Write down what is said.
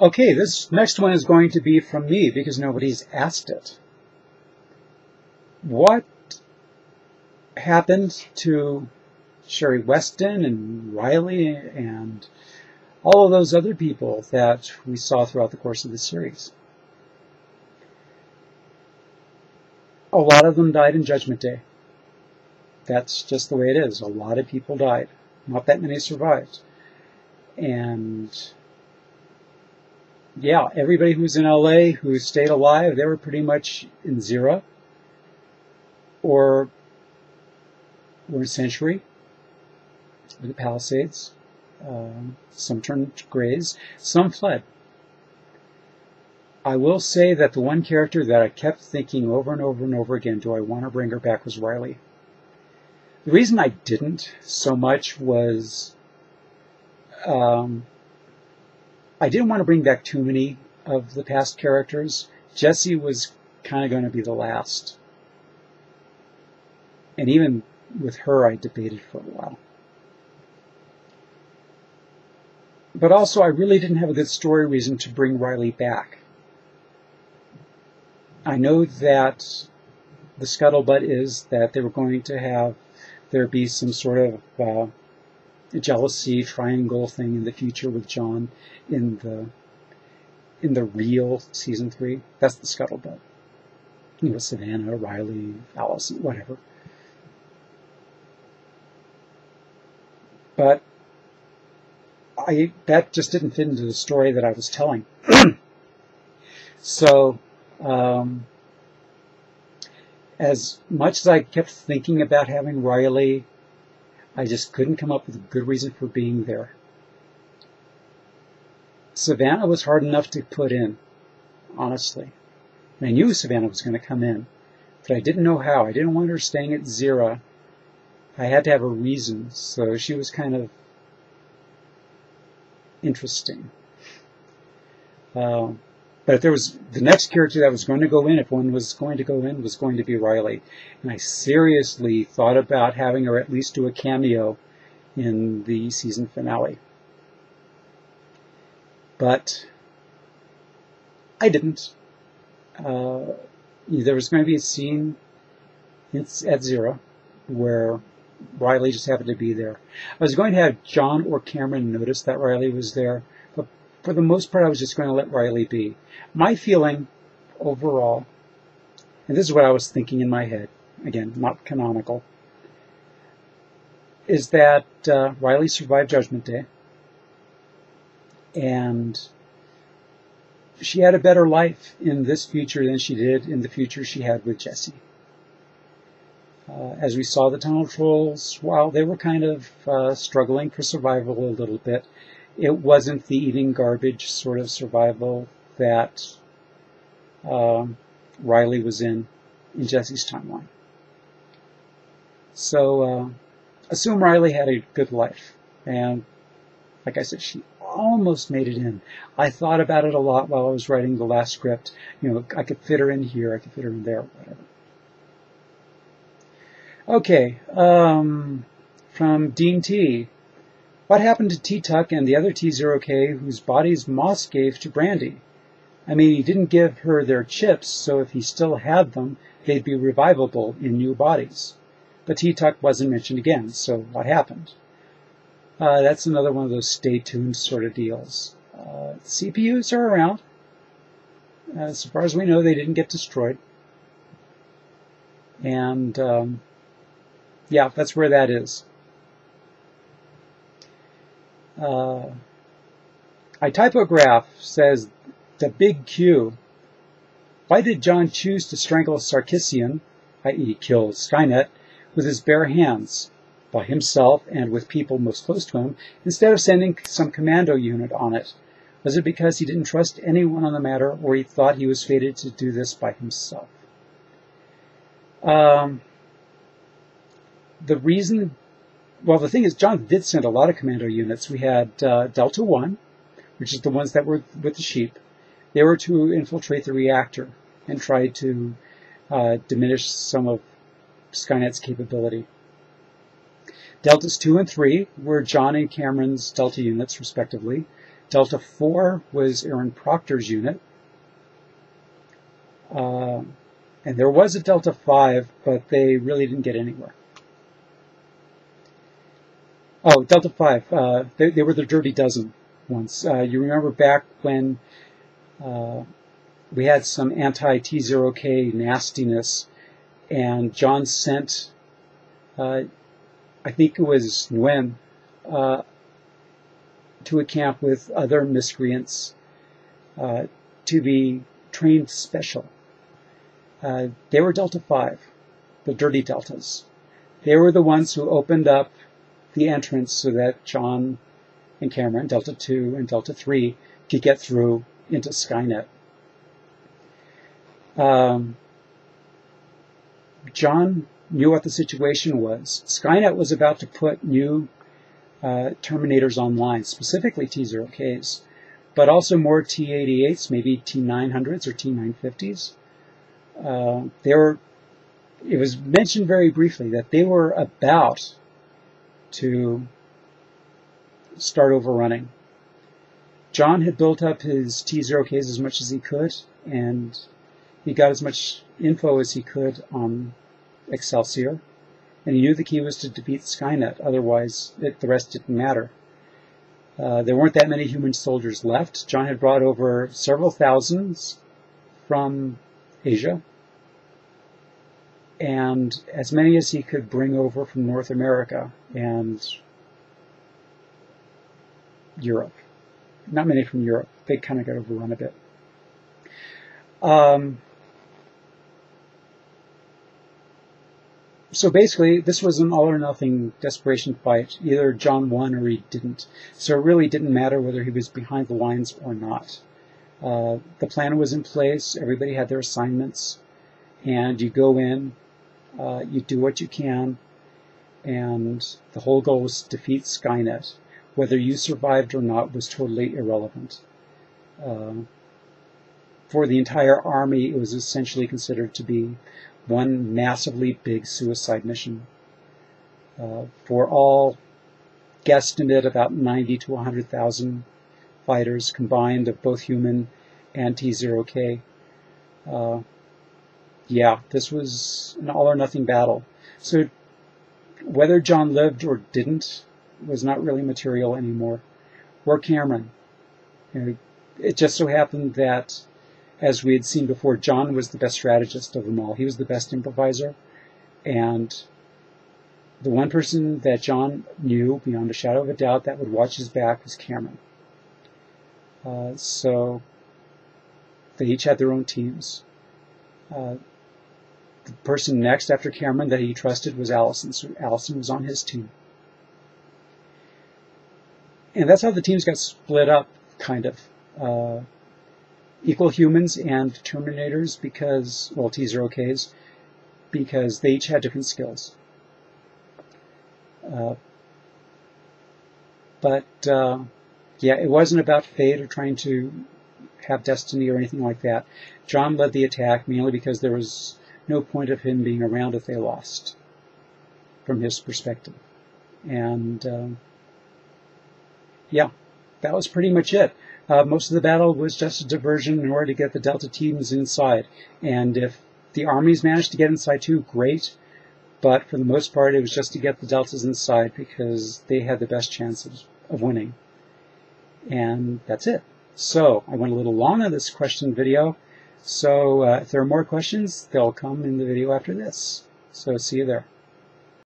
Okay, this next one is going to be from me because nobody's asked it. What happened to Cheri Westin and Riley and all of those other people that we saw throughout the course of the series? A lot of them died in Judgment Day. That's just the way it is. A lot of people died. Not that many survived. And yeah, everybody who was in LA who stayed alive, they were pretty much in Zira or were in Century or the Palisades. Some turned grays. Some fled. I will say that the one character that I kept thinking over and over and over again, do I want to bring her back, was Riley. The reason I didn't so much was I didn't want to bring back too many of the past characters. Jesse was kind of going to be the last. And even with her, I debated for a while. But also, I really didn't have a good story reason to bring Riley back. I know that the scuttlebutt is that they were going to have there be some sort of jealousy triangle thing in the future with John in the real season 3. That's the scuttlebutt. You know, Savannah, Riley, Allison, whatever. But that just didn't fit into the story that I was telling. So, as much as I kept thinking about having Riley, I just couldn't come up with a good reason for being there. Savannah was hard enough to put in, honestly. And I knew Savannah was going to come in, but I didn't know how. I didn't want her staying at Zira. I had to have a reason, so she was kind of interesting. But if there was the next character that was going to go in, if one was going to go in, was going to be Riley. And I seriously thought about having her at least do a cameo in the season finale. But I didn't. There was going to be a scene at Zira where Riley just happened to be there. I was going to have John or Cameron notice that Riley was there, but for the most part I was just going to let Riley be. My feeling overall, and this is what I was thinking in my head, again, not canonical, is that Riley survived Judgment Day, and she had a better life in this future than she did in the future she had with Jesse. As we saw the Tunnel Trolls, while they were kind of struggling for survival a little bit, it wasn't the eating garbage sort of survival that Riley was in Jesse's timeline. So assume Riley had a good life, and like I said, she almost made it in. I thought about it a lot while I was writing the last script. You know, I could fit her in here, I could fit her in there, whatever. Okay, from Dean T. What happened to T-Tuck and the other T0K whose bodies Moss gave to Brandi? I mean, he didn't give her their chips, so if he still had them, they'd be revivable in new bodies. But T-Tuck wasn't mentioned again, so what happened? That's another one of those stay tuned sort of deals. CPUs are around. As far as we know, they didn't get destroyed. And yeah, that's where that is. iTypograph says, the big Q. Why did John choose to strangle Sarkissian, i.e. kill Skynet, with his bare hands, by himself and with people most close to him, instead of sending some commando unit on it? Was it because he didn't trust anyone on the matter, or he thought he was fated to do this by himself? The reason, well, the thing is, John did send a lot of commando units. We had Delta 1, which is the ones that were with the sheep. They were to infiltrate the reactor and try to diminish some of Skynet's capability. Deltas 2 and 3 were John and Cameron's Delta units, respectively. Delta 4 was Aaron Proctor's unit. And there was a Delta 5, but they really didn't get anywhere. Oh, Delta 5, they were the Dirty Dozen once. You remember back when we had some anti-T0K nastiness, and John sent, I think it was Nguyen, to a camp with other miscreants to be trained special. They were Delta 5, the Dirty Deltas. They were the ones who opened up the entrance so that John and Cameron, Delta 2 and Delta 3, could get through into Skynet. John knew what the situation was. Skynet was about to put new Terminators online, specifically T0Ks, but also more T-88s, maybe T-900s or T-950s. It was mentioned very briefly that they were about to start overrunning. John had built up his T0Ks as much as he could, and he got as much info as he could on Excelsior, and he knew the key was to defeat Skynet, otherwise the rest didn't matter. There weren't that many human soldiers left. John had brought over several thousands from Asia, and as many as he could bring over from North America and Europe. Not many from Europe. They kind of got overrun a bit. So basically, this was an all-or-nothing desperation fight. Either John won or he didn't. So it really didn't matter whether he was behind the lines or not. The plan was in place. Everybody had their assignments. And you go in, you do what you can, and the whole goal was to defeat Skynet. Whether you survived or not was totally irrelevant. For the entire army, it was essentially considered to be one massively big suicide mission. For all guesstimate about 90 to 100,000 fighters combined of both human and T0K. Yeah, this was an all-or-nothing battle. So whether John lived or didn't was not really material anymore. Or Cameron. It just so happened that, as we had seen before, John was the best strategist of them all. He was the best improviser. And the one person that John knew, beyond a shadow of a doubt, that would watch his back was Cameron. So they each had their own teams. The person next after Cameron that he trusted was Allison. So Allison was on his team. And that's how the teams got split up, kind of. Equal humans and Terminators because, well, T0Ks, because they each had different skills. Yeah, it wasn't about fate or trying to have destiny or anything like that. John led the attack mainly because there was no point of him being around if they lost, from his perspective. And yeah, that was pretty much it. Most of the battle was just a diversion in order to get the Delta teams inside. And if the armies managed to get inside too, great. But for the most part, it was just to get the Deltas inside because they had the best chances of winning. And that's it. So I went a little long on this question video. So if there are more questions, they'll come in the video after this. So see you there.